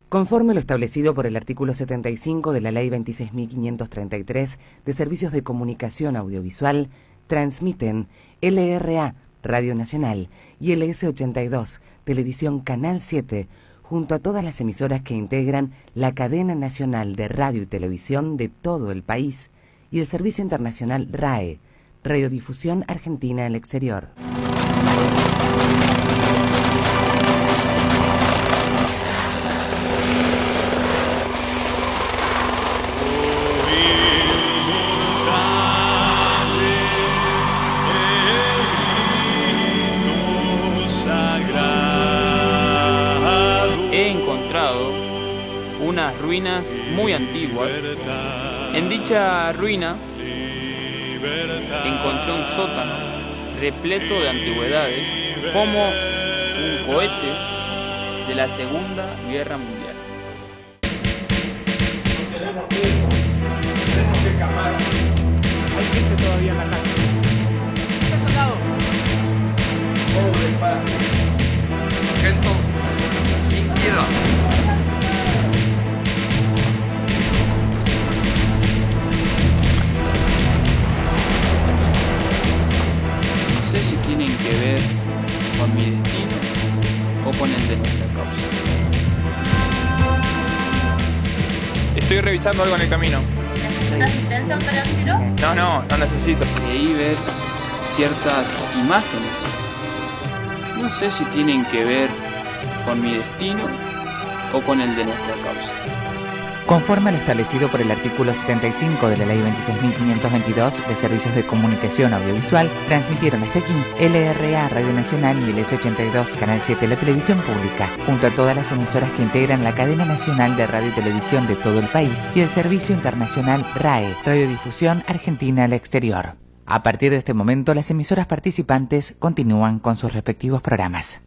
Conforme lo establecido por el artículo 75 de la Ley 26.533 de Servicios de Comunicación Audiovisual, transmiten LRA, Radio Nacional, y LS82, Televisión Canal 7, junto a todas las emisoras que integran la cadena nacional de radio y televisión de todo el país, y el servicio internacional RAE, Radiodifusión Argentina al Exterior. He encontrado unas ruinas muy antiguas. En dicha ruina encontré un sótano repleto de antigüedades, como un cohete de la Segunda Guerra Mundial. Tenemos que escapar. Hay gente todavía en la casa. ¡Está soldado! Pobre padre. Sargento, sin piedad. No sé si tienen que ver con mi destino o con el de nuestra causa. Estoy revisando algo en el camino. ¿Necesitas licencia para el tiro? No necesito. Creí ver ciertas imágenes. No sé si tienen que ver con mi destino o con el de nuestra causa. Conforme a lo establecido por el artículo 75 de la Ley 26.522 de Servicios de Comunicación Audiovisual, transmitieron hasta aquí LRA, Radio Nacional, y el LS82, Canal 7, la televisión pública, junto a todas las emisoras que integran la cadena nacional de radio y televisión de todo el país, y el servicio internacional RAE, Radiodifusión Argentina al Exterior. A partir de este momento, las emisoras participantes continúan con sus respectivos programas.